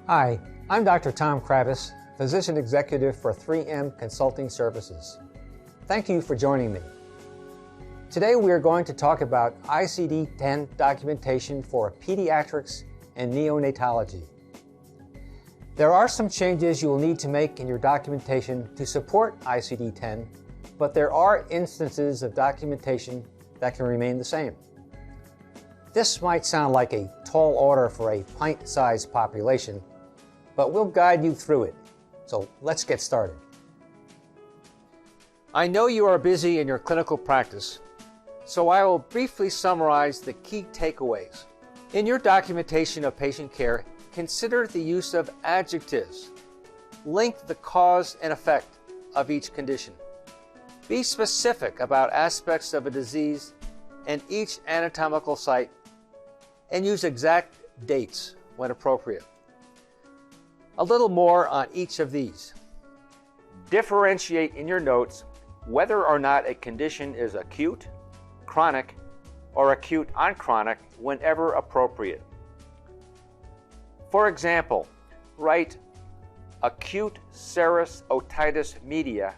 Hi, I'm Dr. Tom Kravis, Physician Executive for 3M Consulting Services. Thank you for joining me. Today we are going to talk about ICD-10 documentation for pediatrics and neonatology. There are some changes you will need to make in your documentation to support ICD-10, but there are instances of documentation that can remain the same. This might sound like a tall order for a pint-sized population, but we'll guide you through it. So let's get started. I know you are busy in your clinical practice, so I will briefly summarize the key takeaways. In your documentation of patient care, consider the use of adjectives. Link the cause and effect of each condition. Be specific about aspects of a disease and each anatomical site, and use exact dates when appropriate. A little more on each of these. Differentiate in your notes whether or not a condition is acute, chronic, or acute on chronic whenever appropriate. For example, write acute serous otitis media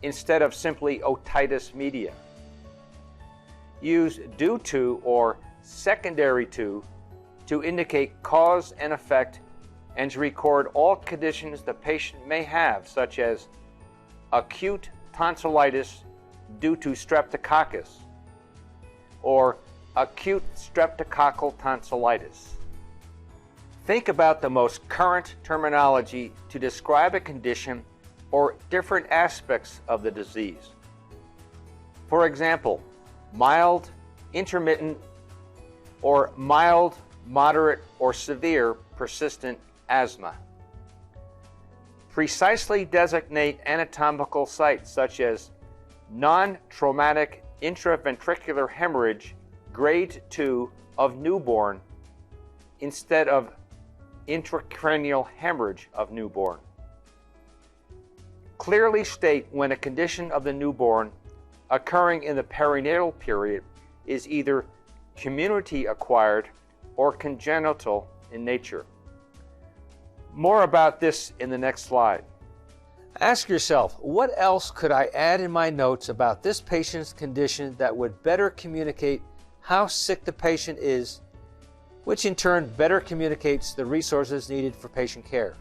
instead of simply otitis media. Use due to or secondary to indicate cause and effect, and to record all conditions the patient may have, such as acute tonsillitis due to streptococcus or acute streptococcal tonsillitis. Think about the most current terminology to describe a condition or different aspects of the disease. For example, mild, intermittent, or mild, moderate, or severe persistent asthma. Precisely designate anatomical sites such as non-traumatic intraventricular hemorrhage grade 2 of newborn instead of intracranial hemorrhage of newborn. Clearly state when a condition of the newborn occurring in the perinatal period is either community-acquired or congenital in nature. More about this in the next slide. Ask yourself, what else could I add in my notes about this patient's condition that would better communicate how sick the patient is, which in turn better communicates the resources needed for patient care?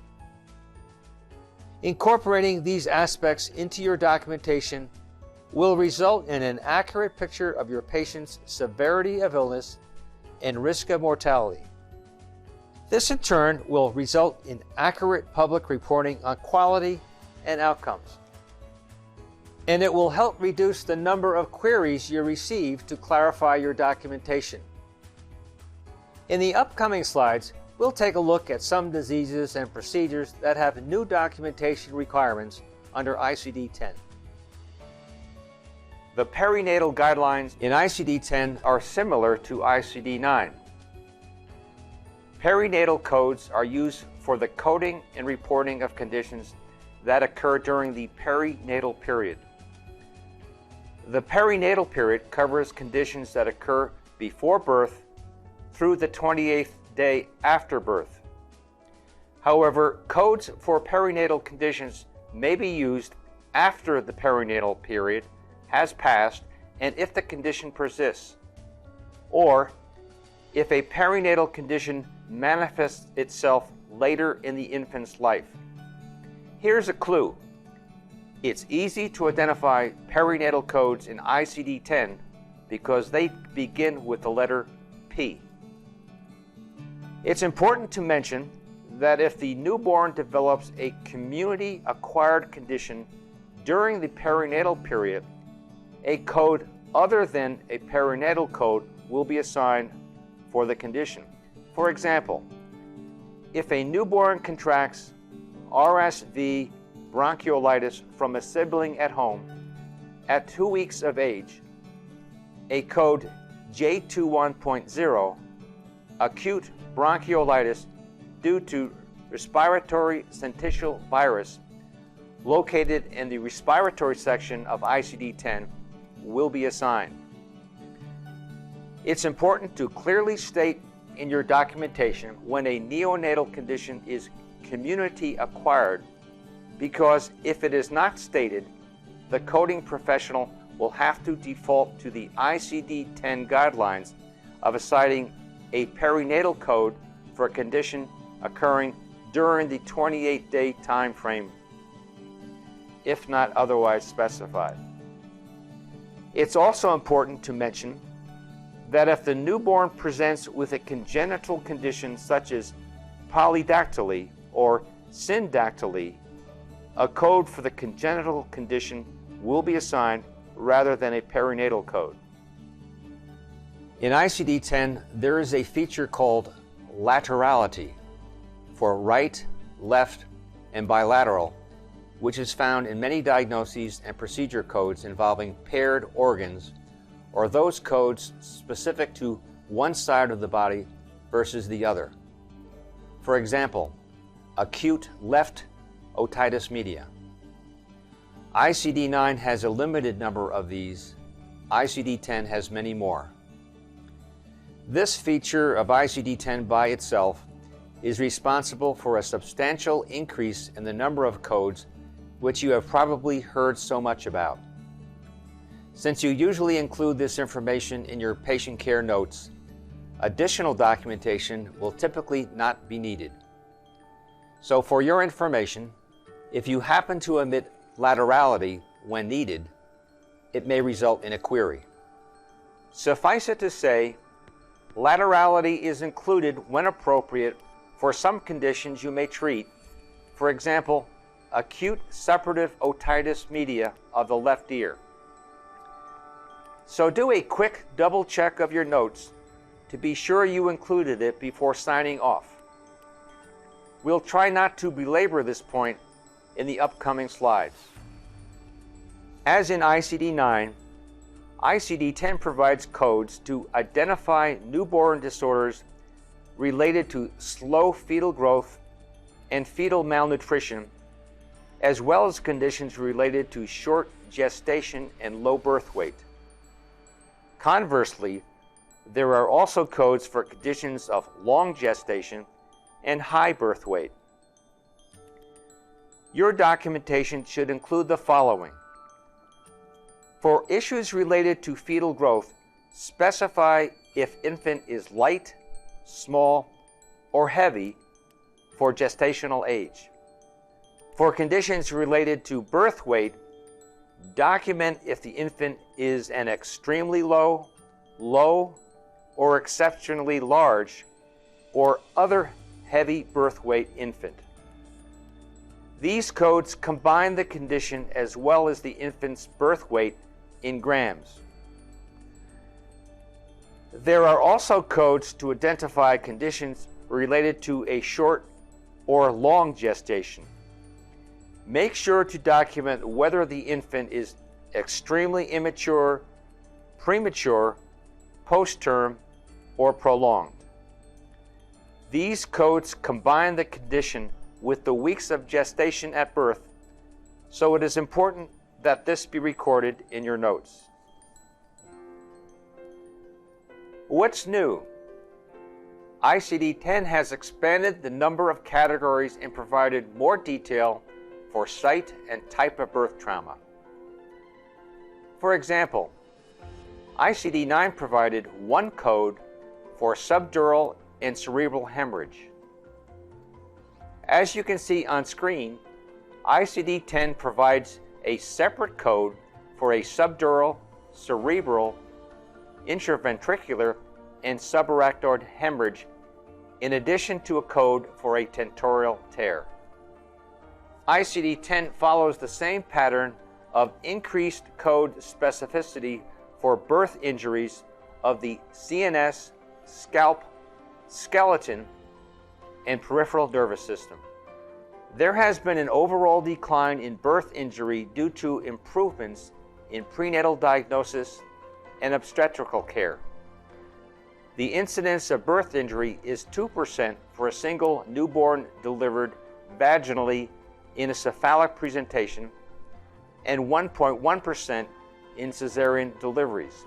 Incorporating these aspects into your documentation will result in an accurate picture of your patient's severity of illness and risk of mortality. This in turn will result in accurate public reporting on quality and outcomes. And it will help reduce the number of queries you receive to clarify your documentation. In the upcoming slides, we'll take a look at some diseases and procedures that have new documentation requirements under ICD-10. The perinatal guidelines in ICD-10 are similar to ICD-9. Perinatal codes are used for the coding and reporting of conditions that occur during the perinatal period. The perinatal period covers conditions that occur before birth through the 28th day after birth. However, codes for perinatal conditions may be used after the perinatal period has passed and if the condition persists, or if a perinatal condition manifests itself later in the infant's life. Here's a clue. It's easy to identify perinatal codes in ICD-10 because they begin with the letter P. It's important to mention that if the newborn develops a community-acquired condition during the perinatal period, a code other than a perinatal code will be assigned for the condition. For example, if a newborn contracts RSV bronchiolitis from a sibling at home at 2 weeks of age, a code J21.0, acute bronchiolitis due to respiratory syncytial virus, located in the respiratory section of ICD-10, will be assigned. It's important to clearly state in your documentation when a neonatal condition is community acquired, because if it is not stated, the coding professional will have to default to the ICD-10 guidelines of assigning a perinatal code for a condition occurring during the 28-day time frame, if not otherwise specified. It's also important to mention that if the newborn presents with a congenital condition such as polydactyly or syndactyly, a code for the congenital condition will be assigned rather than a perinatal code. In ICD-10, there is a feature called Laterality for right, left, and bilateral, which is found in many diagnoses and procedure codes involving paired organs, or those codes specific to one side of the body versus the other. For example, acute left otitis media. ICD-9 has a limited number of these. ICD-10 has many more. This feature of ICD-10 by itself is responsible for a substantial increase in the number of codes which you have probably heard so much about. Since you usually include this information in your patient care notes, additional documentation will typically not be needed. So for your information, if you happen to omit laterality when needed, it may result in a query. Suffice it to say, laterality is included when appropriate for some conditions you may treat, for example, acute suppurative otitis media of the left ear. So do a quick double check of your notes to be sure you included it before signing off. We'll try not to belabor this point in the upcoming slides. As in ICD-9, ICD-10 provides codes to identify newborn disorders related to slow fetal growth and fetal malnutrition, as well as conditions related to short gestation and low birth weight. Conversely, there are also codes for conditions of long gestation and high birth weight. Your documentation should include the following. For issues related to fetal growth, specify if infant is light, small, or heavy for gestational age. For conditions related to birth weight, document if the infant is an extremely low, low, or exceptionally large, or other heavy birth weight infant. These codes combine the condition as well as the infant's birth weight in grams. There are also codes to identify conditions related to a short or long gestation. Make sure to document whether the infant is extremely immature, premature, post-term, or prolonged. These codes combine the condition with the weeks of gestation at birth, so it is important that this be recorded in your notes. What's new? ICD-10 has expanded the number of categories and provided more detail for site and type of birth trauma. For example, ICD-9 provided one code for subdural and cerebral hemorrhage. As you can see on screen, ICD-10 provides a separate code for a subdural, cerebral, intraventricular, and subarachnoid hemorrhage, in addition to a code for a tentorial tear. ICD-10 follows the same pattern of increased code specificity for birth injuries of the CNS, scalp, skeleton, and peripheral nervous system. There has been an overall decline in birth injury due to improvements in prenatal diagnosis and obstetrical care. The incidence of birth injury is 2% for a single newborn delivered vaginally in a cephalic presentation and 1.1% in cesarean deliveries.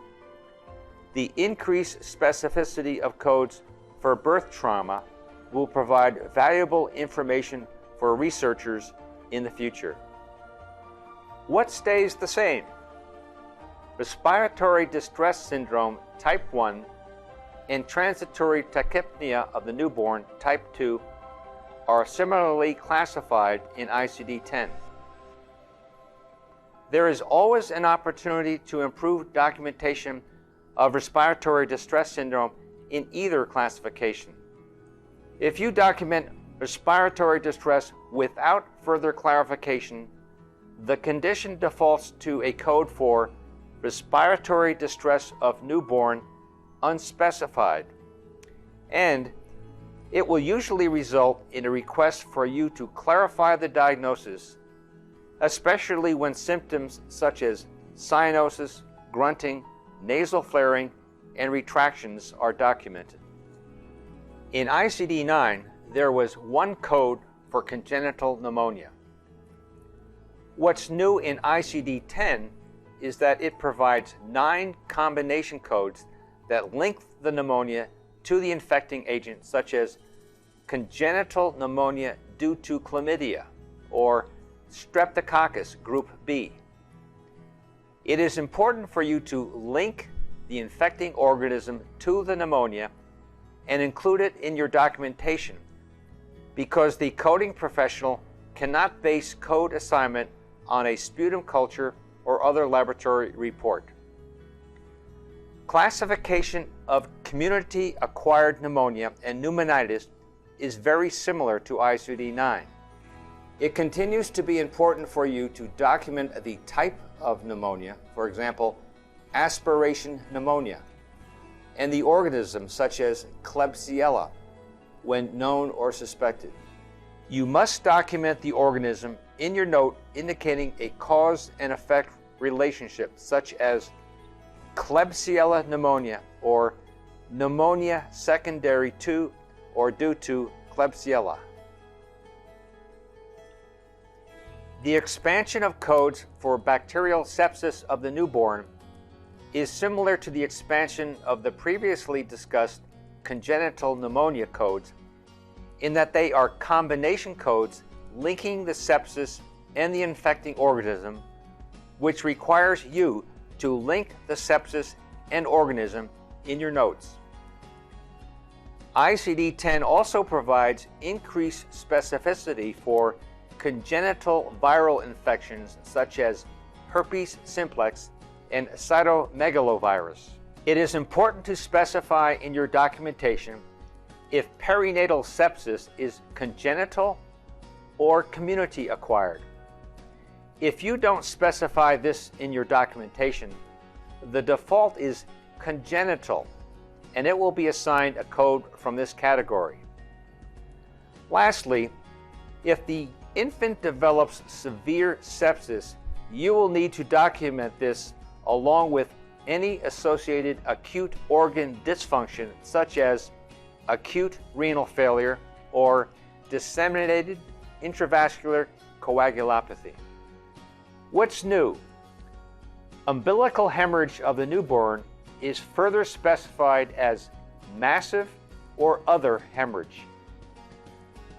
The increased specificity of codes for birth trauma will provide valuable information for researchers in the future. What stays the same? Respiratory distress syndrome type 1 and transitory tachypnea of the newborn type 2 are similarly classified in ICD-10. There is always an opportunity to improve documentation of respiratory distress syndrome in either classification. If you document respiratory distress without further clarification, the condition defaults to a code for respiratory distress of newborn unspecified, and it will usually result in a request for you to clarify the diagnosis, especially when symptoms such as cyanosis, grunting, nasal flaring, and retractions are documented. In ICD-9, there was one code for congenital pneumonia. What's new in ICD-10 is that it provides 9 combination codes that link the pneumonia to the infecting agent, such as congenital pneumonia due to chlamydia or Streptococcus group B. It is important for you to link the infecting organism to the pneumonia and include it in your documentation, because the coding professional cannot base code assignment on a sputum culture or other laboratory report. Classification of community-acquired pneumonia and pneumonitis is very similar to ICD-9. It continues to be important for you to document the type of pneumonia, for example, aspiration pneumonia, and the organism such as Klebsiella when known or suspected. You must document the organism in your note indicating a cause and effect relationship, such as Klebsiella pneumonia or pneumonia secondary to or due to Klebsiella. The expansion of codes for bacterial sepsis of the newborn is similar to the expansion of the previously discussed congenital pneumonia codes, in that they are combination codes linking the sepsis and the infecting organism, which requires you to link the sepsis and organism in your notes. ICD-10 also provides increased specificity for congenital viral infections such as herpes simplex and cytomegalovirus. It is important to specify in your documentation if perinatal sepsis is congenital or community acquired. If you don't specify this in your documentation, the default is congenital, and it will be assigned a code from this category. Lastly, if the infant develops severe sepsis, you will need to document this along with any associated acute organ dysfunction, such as acute renal failure or disseminated intravascular coagulopathy. What's new? Umbilical hemorrhage of the newborn is further specified as massive or other hemorrhage.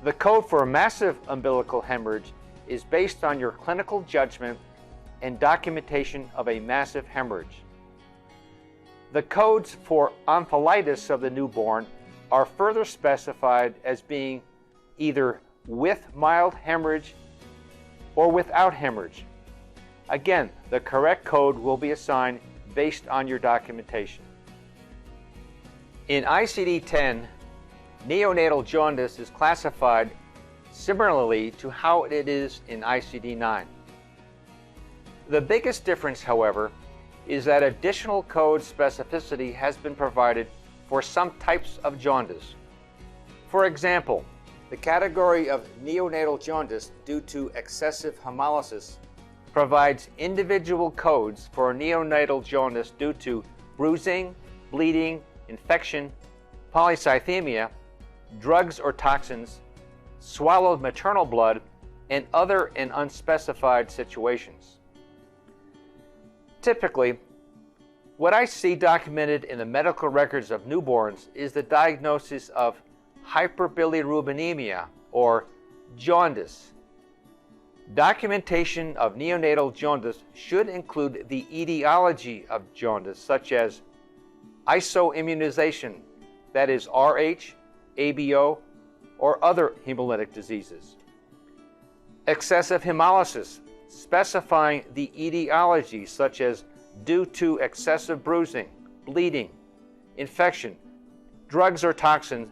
The code for massive umbilical hemorrhage is based on your clinical judgment and documentation of a massive hemorrhage. The codes for omphalitis of the newborn are further specified as being either with mild hemorrhage or without hemorrhage. Again, the correct code will be assigned based on your documentation. In ICD-10, neonatal jaundice is classified similarly to how it is in ICD-9. The biggest difference, however, is that additional code specificity has been provided for some types of jaundice. For example, the category of neonatal jaundice due to excessive hemolysis provides individual codes for neonatal jaundice due to bruising, bleeding, infection, polycythemia, drugs or toxins, swallowed maternal blood, and other and unspecified situations. Typically, What I see documented in the medical records of newborns is the diagnosis of hyperbilirubinemia, or jaundice. Documentation of neonatal jaundice should include the etiology of jaundice, such as isoimmunization, that is Rh, ABO, or other hemolytic diseases. Excessive hemolysis, specifying the etiology, such as due to excessive bruising, bleeding, infection, drugs or toxins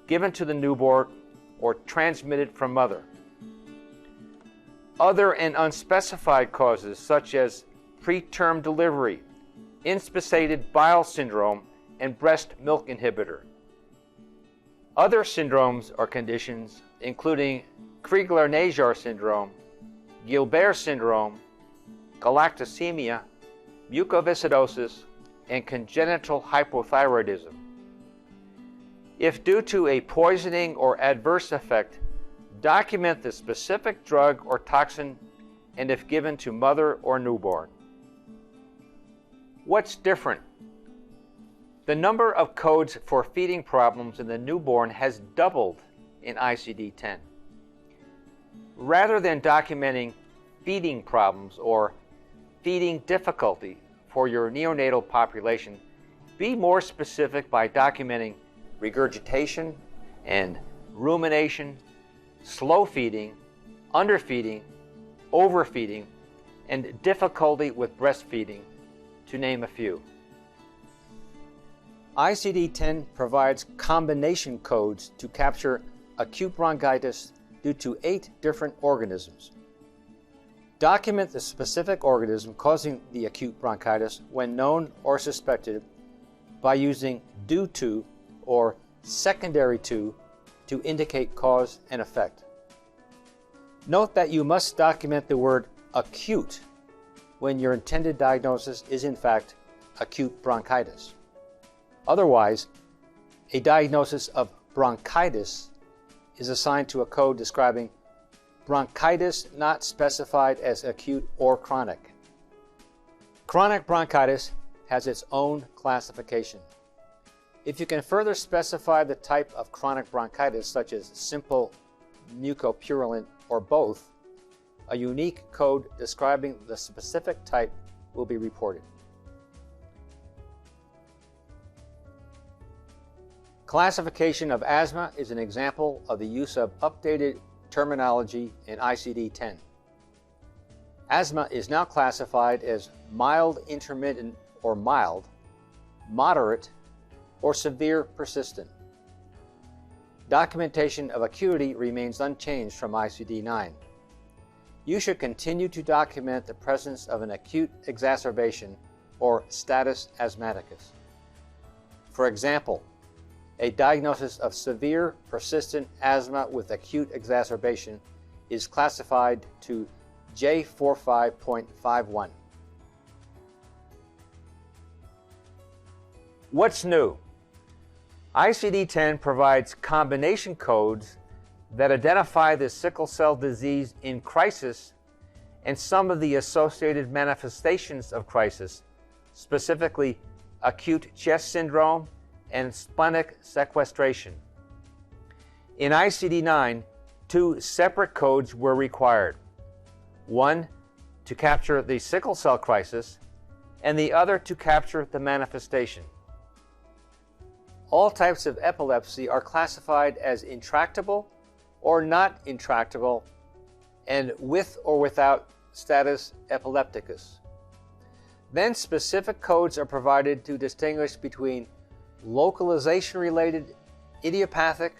given to the newborn or transmitted from mother. Other and unspecified causes, such as preterm delivery, inspissated bile syndrome, and breast milk inhibitor. Other syndromes or conditions, including Crigler-Najjar syndrome, Gilbert syndrome, galactosemia, mucoviscidosis, and congenital hypothyroidism. If due to a poisoning or adverse effect, document the specific drug or toxin and if given to mother or newborn. What's different? The number of codes for feeding problems in the newborn has doubled in ICD-10. Rather than documenting feeding problems or feeding difficulty for your neonatal population, be more specific by documenting regurgitation and rumination, slow feeding, underfeeding, overfeeding, and difficulty with breastfeeding, to name a few. ICD-10 provides combination codes to capture acute bronchitis due to 8 different organisms. Document the specific organism causing the acute bronchitis when known or suspected by using due to or secondary to indicate cause and effect. Note that you must document the word acute when your intended diagnosis is in fact acute bronchitis. Otherwise, a diagnosis of bronchitis is assigned to a code describing bronchitis not specified as acute or chronic. Chronic bronchitis has its own classification. If you can further specify the type of chronic bronchitis, such as simple, mucopurulent, or both, a unique code describing the specific type will be reported. Classification of asthma is an example of the use of updated terminology in ICD-10. Asthma is now classified as mild intermittent or mild, moderate, or severe persistent. Documentation of acuity remains unchanged from ICD-9. You should continue to document the presence of an acute exacerbation or status asthmaticus. For example, a diagnosis of severe persistent asthma with acute exacerbation is classified to J45.51. What's new? ICD-10 provides combination codes that identify the sickle cell disease in crisis and some of the associated manifestations of crisis, specifically acute chest syndrome and splenic sequestration. In ICD-9, 2 separate codes were required. One to capture the sickle cell crisis, and the other to capture the manifestation. All types of epilepsy are classified as intractable or not intractable, and with or without status epilepticus. Then specific codes are provided to distinguish between localization-related idiopathic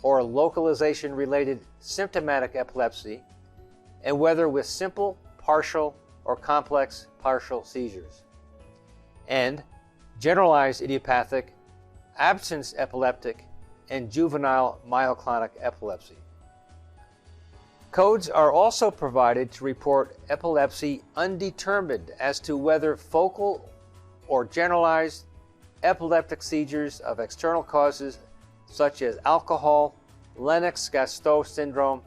or localization-related symptomatic epilepsy, and whether with simple, partial, or complex partial seizures, and generalized idiopathic, absence epileptic, and juvenile myoclonic epilepsy. Codes are also provided to report epilepsy undetermined as to whether focal or generalized epileptic seizures of external causes such as alcohol, Lennox-Gastaut syndrome,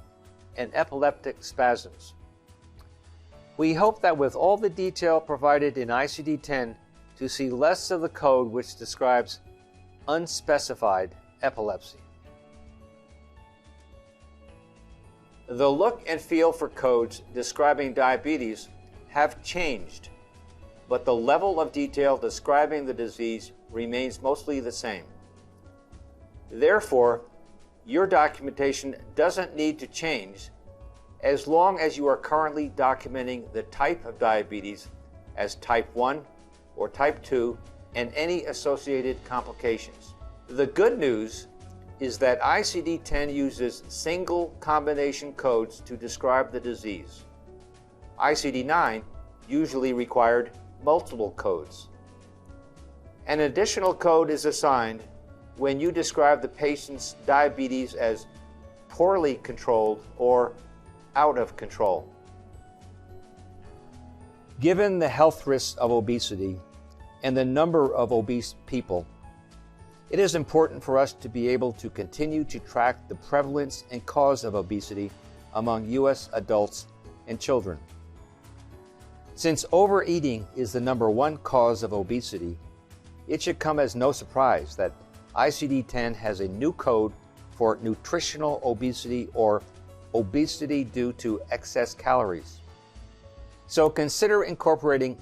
and epileptic spasms. We hope that with all the detail provided in ICD-10, to see less of the code which describes unspecified epilepsy. The look and feel for codes describing diabetes have changed, but the level of detail describing the disease remains mostly the same. Therefore, your documentation doesn't need to change as long as you are currently documenting the type of diabetes as type 1 or type 2 and any associated complications. The good news is that ICD-10 uses single combination codes to describe the disease. ICD-9 usually required multiple codes. An additional code is assigned when you describe the patient's diabetes as poorly controlled or out of control. Given the health risks of obesity and the number of obese people, it is important for us to be able to continue to track the prevalence and cause of obesity among U.S. adults and children. Since overeating is the #1 cause of obesity, it should come as no surprise that ICD-10 has a new code for nutritional obesity or obesity due to excess calories. So consider incorporating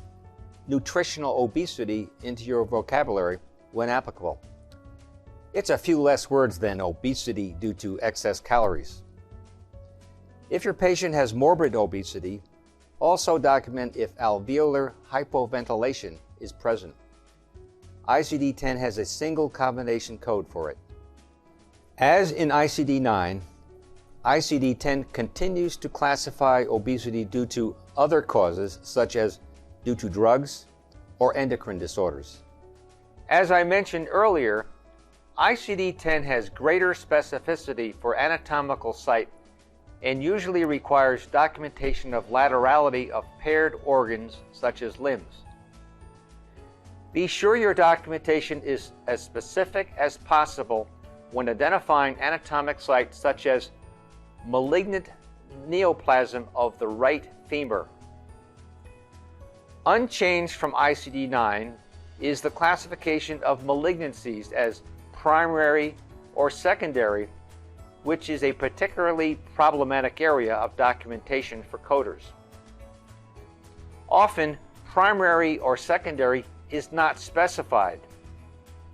nutritional obesity into your vocabulary when applicable. It's a few less words than obesity due to excess calories. If your patient has morbid obesity, also document if alveolar hypoventilation is present. ICD-10 has a single combination code for it. As in ICD-9, ICD-10 continues to classify obesity due to other causes, such as due to drugs or endocrine disorders. As I mentioned earlier, ICD-10 has greater specificity for anatomical site and usually requires documentation of laterality of paired organs such as limbs. Be sure your documentation is as specific as possible when identifying anatomic sites such as malignant neoplasm of the right femur. Unchanged from ICD-9 is the classification of malignancies as primary or secondary, which is a particularly problematic area of documentation for coders. Often, primary or secondary is not specified,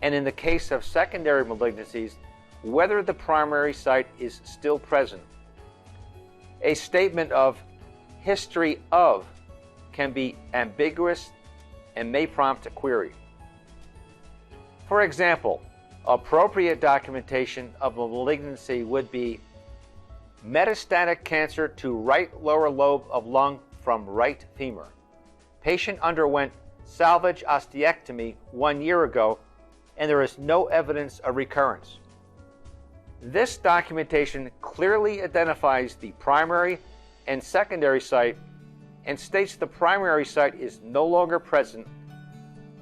and in the case of secondary malignancies, whether the primary site is still present. A statement of history of can be ambiguous and may prompt a query. For example, appropriate documentation of a malignancy would be metastatic cancer to right lower lobe of lung from right femur. Patient underwent salvage osteectomy 1 year ago, and there is no evidence of recurrence. This documentation clearly identifies the primary and secondary site and states the primary site is no longer present,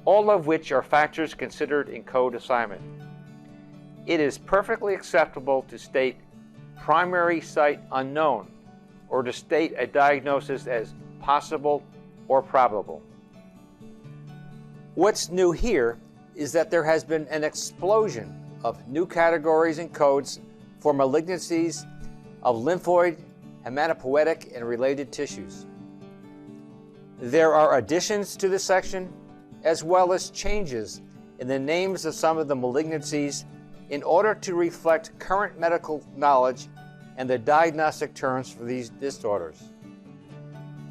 all of which are factors considered in code assignment. It is perfectly acceptable to state primary site unknown or to state a diagnosis as possible or probable. What's new here is that there has been an explosion of new categories and codes for malignancies of lymphoid, hematopoietic, and related tissues. There are additions to this section, as well as changes in the names of some of the malignancies in order to reflect current medical knowledge and the diagnostic terms for these disorders.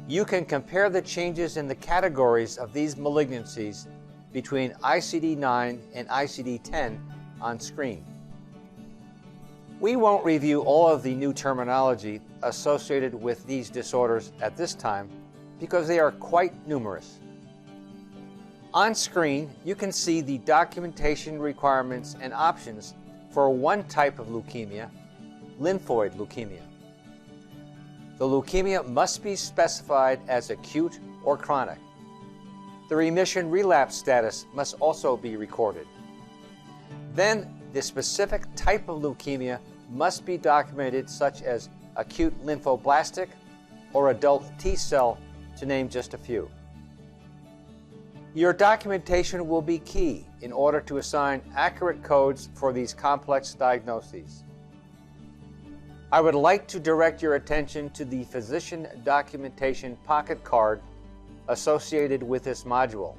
You can compare the changes in the categories of these malignancies between ICD-9 and ICD-10 on screen. We won't review all of the new terminology associated with these disorders at this time because they are quite numerous. On screen, you can see the documentation requirements and options for one type of leukemia, lymphoid leukemia. The leukemia must be specified as acute or chronic. The remission relapse status must also be recorded. Then, the specific type of leukemia must be documented, such as acute lymphoblastic or adult T-cell, to name just a few. Your documentation will be key in order to assign accurate codes for these complex diagnoses. I would like to direct your attention to the physician documentation pocket card associated with this module.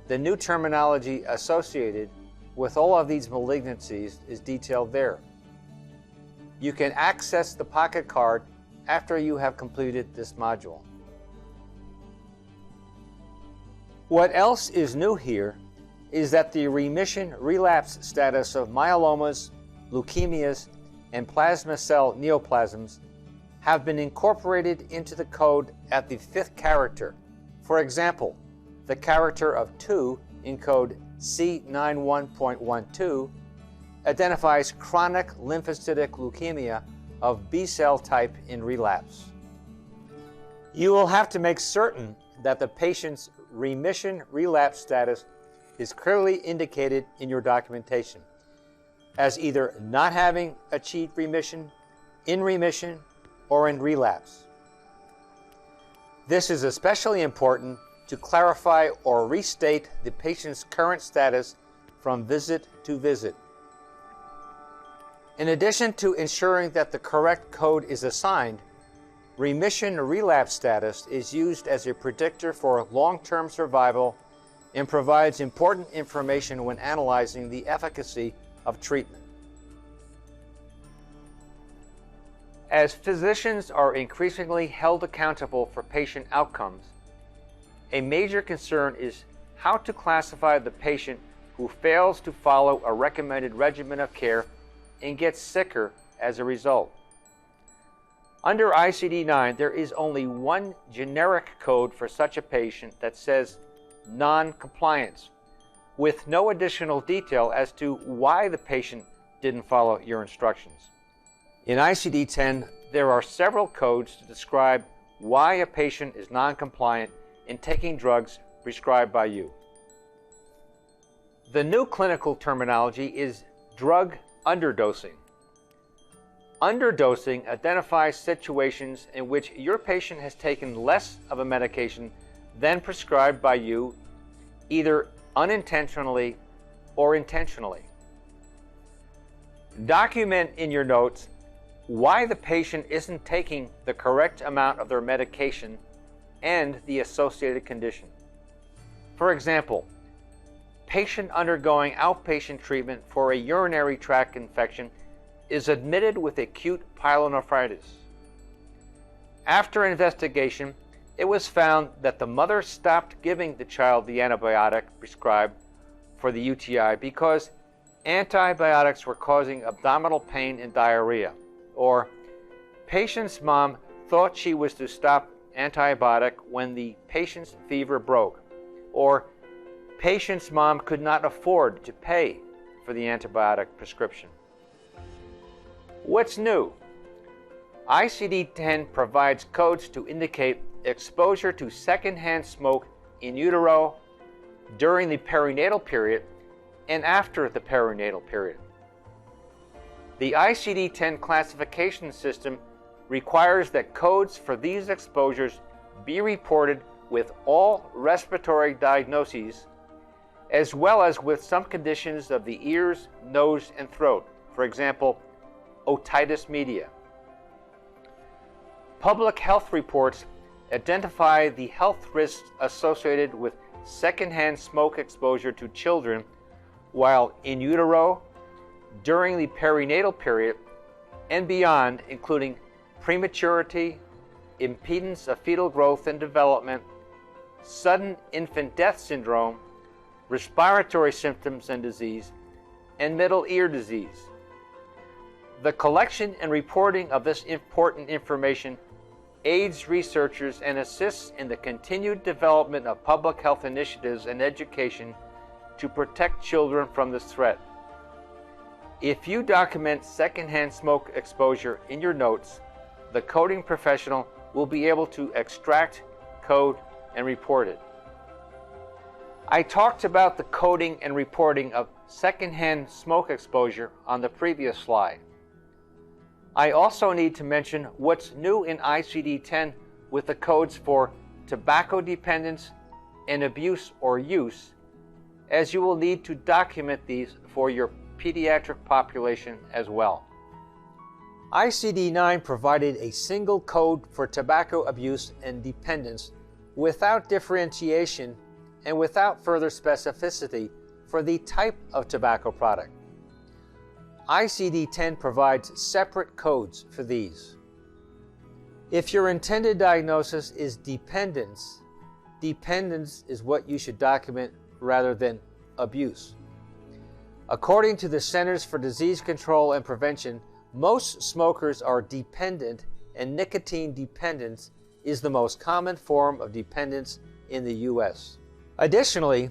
The new terminology associated with all of these malignancies is detailed there. You can access the pocket card after you have completed this module. What else is new here is that the remission relapse status of myelomas, leukemias, and plasma cell neoplasms have been incorporated into the code at the 5th character. For example, the character of 2 in code C91.12 identifies chronic lymphocytic leukemia of B-cell type in relapse. You will have to make certain that the patient's remission relapse status is clearly indicated in your documentation as either not having achieved remission, in remission, or in relapse. This is especially important to clarify or restate the patient's current status from visit to visit. In addition to ensuring that the correct code is assigned, remission relapse status is used as a predictor for long-term survival and provides important information when analyzing the efficacy of treatment. As physicians are increasingly held accountable for patient outcomes, a major concern is how to classify the patient who fails to follow a recommended regimen of care and gets sicker as a result. Under ICD-9, there is only one generic code for such a patient that says non-compliance, with no additional detail as to why the patient didn't follow your instructions. In ICD-10, there are several codes to describe why a patient is non-compliant in taking drugs prescribed by you. The new clinical terminology is drug underdosing. Underdosing identifies situations in which your patient has taken less of a medication than prescribed by you, either unintentionally or intentionally. Document in your notes why the patient isn't taking the correct amount of their medication and the associated condition. For example, patient undergoing outpatient treatment for a urinary tract infection is admitted with acute pyelonephritis. After investigation, it was found that the mother stopped giving the child the antibiotic prescribed for the UTI because antibiotics were causing abdominal pain and diarrhea. Or patient's mom thought she was to stop antibiotic when the patient's fever broke. Or patient's mom could not afford to pay for the antibiotic prescription. What's new? ICD-10 provides codes to indicate exposure to secondhand smoke in utero during the perinatal period and after the perinatal period. The ICD-10 classification system requires that codes for these exposures be reported with all respiratory diagnoses, as well as with some conditions of the ears, nose, and throat, for example, otitis media. Public health reports identify the health risks associated with secondhand smoke exposure to children while in utero, during the perinatal period, and beyond, including prematurity, impedance of fetal growth and development, sudden infant death syndrome, respiratory symptoms and disease, and middle ear disease. The collection and reporting of this important information aids researchers and assists in the continued development of public health initiatives and education to protect children from this threat. If you document secondhand smoke exposure in your notes, the coding professional will be able to extract, code, and report it. I talked about the coding and reporting of secondhand smoke exposure on the previous slide. I also need to mention what's new in ICD-10 with the codes for tobacco dependence, in abuse or use, as you will need to document these for your pediatric population as well. ICD-9 provided a single code for tobacco abuse and dependence without differentiation and without further specificity for the type of tobacco product. ICD-10 provides separate codes for these. If your intended diagnosis is dependence, dependence is what you should document rather than abuse. According to the Centers for Disease Control and Prevention, most smokers are dependent, and nicotine dependence is the most common form of dependence in the U.S. Additionally,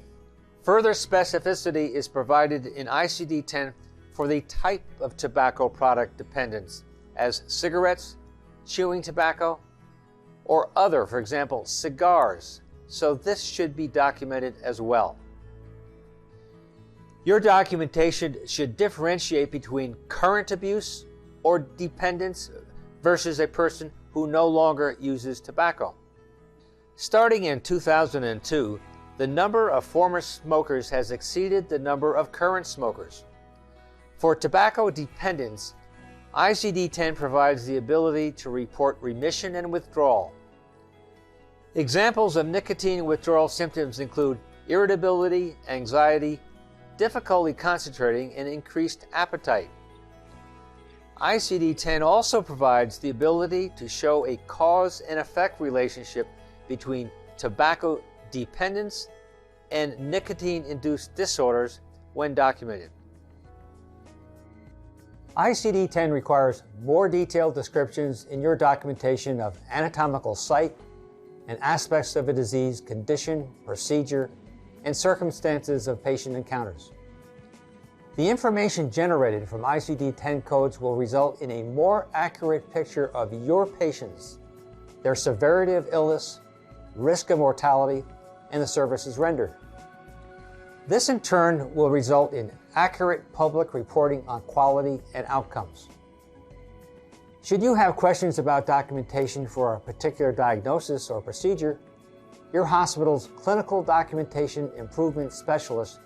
further specificity is provided in ICD-10 for the type of tobacco product dependence, as cigarettes, chewing tobacco, or other, for example, cigars, so this should be documented as well. Your documentation should differentiate between current abuse or dependence versus a person who no longer uses tobacco. Starting in 2002, the number of former smokers has exceeded the number of current smokers. For tobacco dependence, ICD-10 provides the ability to report remission and withdrawal. Examples of nicotine withdrawal symptoms include irritability, anxiety, difficulty concentrating, and increased appetite. ICD-10 also provides the ability to show a cause and effect relationship between tobacco dependence and nicotine-induced disorders when documented. ICD-10 requires more detailed descriptions in your documentation of anatomical site and aspects of a disease, condition, procedure, and circumstances of patient encounters. The information generated from ICD-10 codes will result in a more accurate picture of your patients, their severity of illness, risk of mortality, and the services rendered. This in turn will result in accurate public reporting on quality and outcomes. Should you have questions about documentation for a particular diagnosis or procedure, your hospital's clinical documentation improvement specialist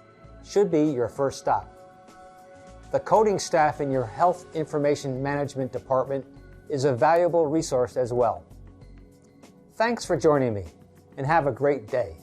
should be your first stop. The coding staff in your Health Information Management Department is a valuable resource as well. Thanks for joining me, and have a great day.